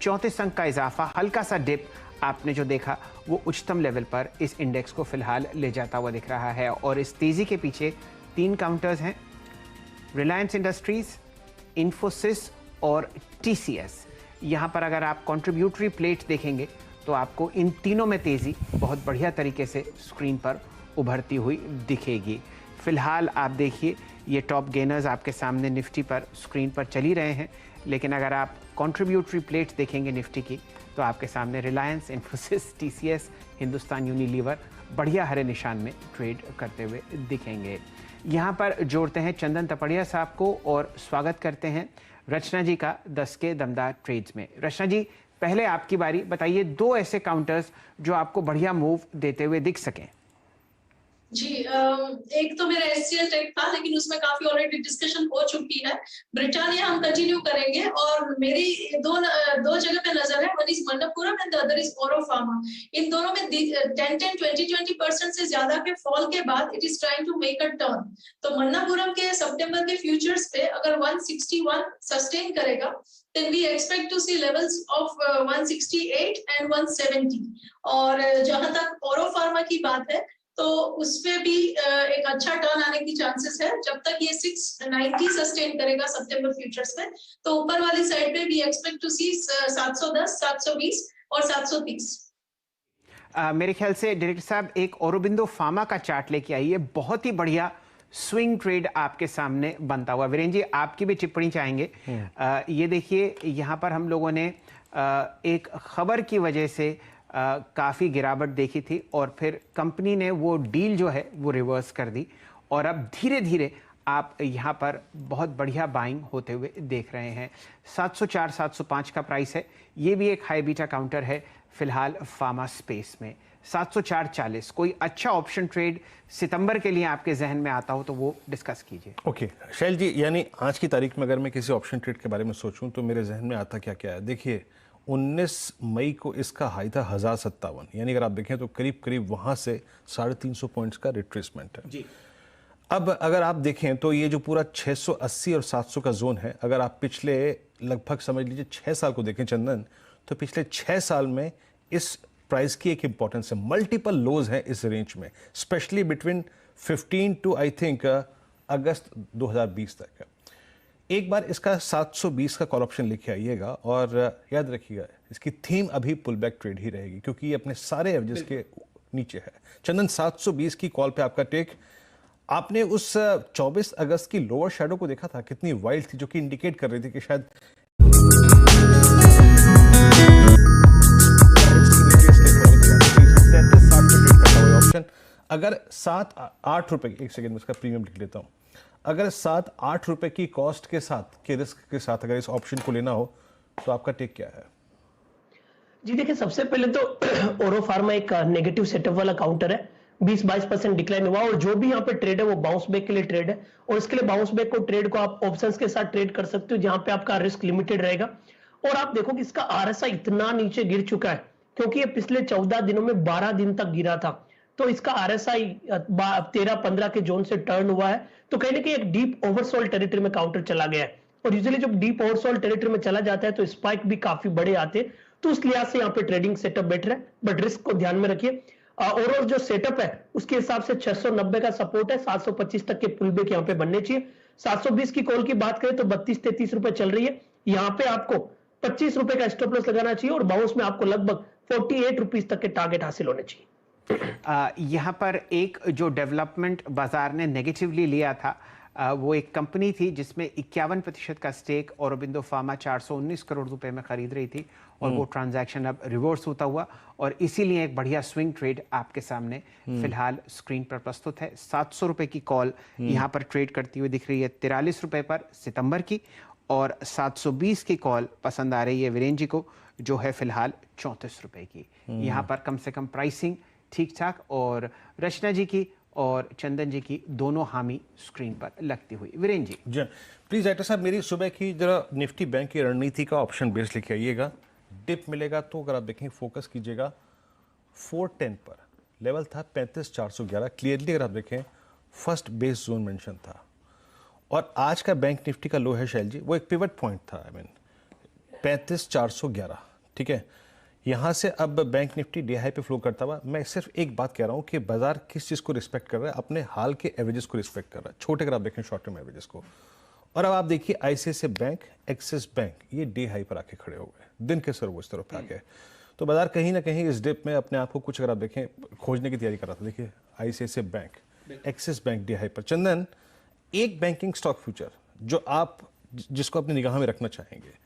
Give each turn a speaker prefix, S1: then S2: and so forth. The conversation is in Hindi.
S1: 34 अंक का इजाफा, हल्का सा डिप आपने जो देखा वो उच्चतम लेवल पर इस इंडेक्स को फिलहाल ले जाता हुआ दिख रहा है। और इस तेजी के पीछे 3 काउंटर्स हैं, रिलायंस इंडस्ट्रीज, इन्फोसिस और टीसीएस। यहाँ पर अगर आप कंट्रीब्यूटरी प्लेट देखेंगे तो आपको इन तीनों में तेजी बहुत बढ़िया तरीके से स्क्रीन पर उभरती हुई दिखेगी। फिलहाल आप देखिए ये टॉप गेनर्स आपके सामने निफ्टी पर स्क्रीन पर चल ही रहे हैं, लेकिन अगर आप कंट्रीब्यूटरी प्लेट देखेंगे निफ्टी की तो आपके सामने रिलायंस, इन्फोसिस, टीसीएस, हिंदुस्तान यूनिलीवर बढ़िया हरे निशान में ट्रेड करते हुए दिखेंगे। यहाँ पर जोड़ते हैं चंदन तपड़िया साहब को और स्वागत करते हैं रचना जी का 10 के दमदार ट्रेड्स में। रचना जी, पहले आपकी बारी, बताइए 2 ऐसे काउंटर्स जो आपको बढ़िया मूव देते हुए दिख सकें।
S2: जी, एक तो मेरा एचसीएल टेक था, लेकिन उसमें काफी ऑलरेडी डिस्कशन हो चुकी है। ब्रिटानिया हम कंटिन्यू करेंगे और मेरी दो जगह पे नजर है, one is Manappuram and the other is Auro Pharma. इन दोनों में 10-20% से ज्यादा के फॉल के बाद it is trying to make a turn. तो मन्नपुरम के सितंबर के फ्यूचर्स पे अगर 161 सस्टेन करेगा then we expect to see levels of 168 and 170। और जहां तक ओरो फार्मा की बात है तो उसपे भी एक अच्छा टर्न आने की चांसेस है। जब तक ये 690 सस्टेन करेगा सितंबर फ्यूचर्स में, तो ऊपर वाली साइड पे भी एक्सपेक्ट टू सी 710, 720 और 730।
S1: मेरे ख्याल से डायरेक्टर साहब एक औरोबिंदो फार्मा का चार्ट लेके आइए, बहुत ही बढ़िया स्विंग ट्रेड आपके सामने बनता हुआ। वीरेंद्र जी, आपकी भी टिप्पणी चाहेंगे। ये देखिए यहाँ पर हम लोगों ने एक खबर की वजह से काफ़ी गिरावट देखी थी और फिर कंपनी ने वो डील जो है वो रिवर्स कर दी और अब धीरे धीरे आप यहाँ पर बहुत बढ़िया बाइंग होते हुए देख रहे हैं। 704, 705 का प्राइस है, ये भी एक हाई बीटा काउंटर है फिलहाल फार्मा स्पेस में। 704.40 कोई अच्छा ऑप्शन ट्रेड सितंबर के लिए आपके जहन में आता हो तो वो डिस्कस कीजिए।
S3: ओके शैल जी, यानी आज की तारीख में अगर मैं किसी ऑप्शन ट्रेड के बारे में सोचूं तो मेरे जहन में आता क्या क्या है। देखिए 19 मई को इसका हाई था 1057, यानी अगर आप देखें तो करीब करीब वहाँ से 350 पॉइंट्स का रिट्रेसमेंट है जी। अब अगर आप देखें तो ये जो पूरा 680 और 700 का जोन है, अगर आप पिछले लगभग समझ लीजिए 6 साल को देखें चंदन, तो पिछले 6 साल में इस प्राइस की एक इंपॉर्टेंस है। मल्टीपल लोज हैं इस रेंज में, specially between 15 to I think अगस्त 2020 तक। एक बार इसका 720 का कॉल ऑप्शन लेके आइएगा और याद रखिएगा इसकी थीम अभी पुल बैक ट्रेड ही रहेगी क्योंकि ये अपने सारे एवरेज के नीचे है। चंदन 720 की कॉल पे आपका टेक। आपने उस 24 अगस्त की लोअर शैडो को देखा था, कितनी वाइल्ड थी, जो कि इंडिकेट कर रही थी कि शायद ऑप्शन अगर 7-8 रुपए, एक सेकेंड में इसका प्रीमियम लिख लेता हूं, अगर 7-8 रुपए की कॉस्ट के साथ, के रिस्क के साथ अगर इस ऑप्शन को लेना हो तो आपका टेक क्या है?
S4: जी देखिए, सबसे पहले तो ओरो फार्मा एक नेगेटिव सेटअप वाला काउंटर है। 20-22% डिक्लाइन हुआ और जो भी यहाँ पे ट्रेड है वो बाउंस बैक के लिए ट्रेड है और इसके लिए बाउंस बैक को ट्रेड को आप ऑप्शंस के साथ ट्रेड कर सकते हो जहां पे आपका रिस्क लिमिटेड रहेगा। और आप देखो कि इसका आरएसआई इतना नीचे गिर चुका है क्योंकि ये पिछले 14 दिनों में 12 दिन तक गिरा था, तो इसका आरएसआई 13-15 के जोन से टर्न हुआ है, तो कहीं ना कहीं एक डीप ओवरसोल्ड टेरिटरी में काउंटर चला गया है। और यूजुअली जब डीप ओवरसोल्ड टेरिटरी में चला जाता है तो स्पाइक भी काफी बड़े आते हैं, तो उस लिहाज से यहाँ पे ट्रेडिंग सेटअप बेटर है, बट रिस्क को ध्यान में रखिए। ओवरऑल जो सेटअप है उसके हिसाब से 690 का सपोर्ट है, 725 तक के पुल बैक यहाँ पे बनने चाहिए। 720 की कॉल की बात करें तो 32-33 रुपए चल रही है, यहाँ पे आपको 25 रुपए का स्टॉप लॉस लगाना चाहिए और बाउंस में आपको लगभग 48 रुपीज तक के टारगेट हासिल होने चाहिए।
S1: यहाँ पर एक जो डेवलपमेंट बाजार ने नेगेटिवली लिया था वो एक कंपनी थी जिसमें 51% का स्टेक औरोबिंदो फार्मा 419 करोड़ रुपए में खरीद रही थी और वो ट्रांजैक्शन अब रिवर्स होता हुआ और इसीलिए एक बढ़िया स्विंग ट्रेड आपके सामने फिलहाल स्क्रीन पर प्रस्तुत है। 700 रुपए की कॉल यहाँ पर ट्रेड करती हुई दिख रही है 43 रुपए पर सितंबर की, और 720 की कॉल पसंद आ रही है वीरेंद्र जी को जो है फिलहाल 34 रुपए की। यहाँ पर कम से कम प्राइसिंग ठीक ठाक और रचना जी की और चंदन जी की दोनों हामी स्क्रीन पर लगती हुई। वीरेंद्र जी
S3: प्लीज डायरेक्टर साहब, मेरी सुबह की जरा निफ्टी बैंक की रणनीति का ऑप्शन बेस लेके आइएगा। डिप मिलेगा तो अगर आप देखें फोकस कीजिएगा 410 पर, लेवल था 35,411, क्लियरली अगर आप देखें फर्स्ट बेस जोन मेंशन था। और आज का बैंक निफ्टी का लो है शैल जी, वो एक पिवट पॉइंट था, 35,411। ठीक है, यहाँ से अब बैंक निफ्टी डे हाई पे फ्लो करता हुआ, मैं सिर्फ एक बात कह रहा हूँ कि बाजार किस चीज़ को रिस्पेक्ट कर रहा है, अपने हाल के एवरेजेस को रिस्पेक्ट कर रहा है, छोटे अगर आप देखें शॉर्ट टर्म एवरेजेस को। और अब आप देखिए आईसीआईसीआई बैंक, एक्सिस बैंक, ये डे हाई पर आके खड़े हो गए, दिन के सर्वोच्च तरफ आके। तो बाजार कहीं ना कहीं इस डिप में अपने आप को कुछ अगर आप देखें खोजने की तैयारी कर रहा था। देखिए ICICI bank, axis bank day high पर। चंदन, एक बैंकिंग स्टॉक फ्यूचर जो आप जिसको अपनी निगाह में रखना चाहेंगे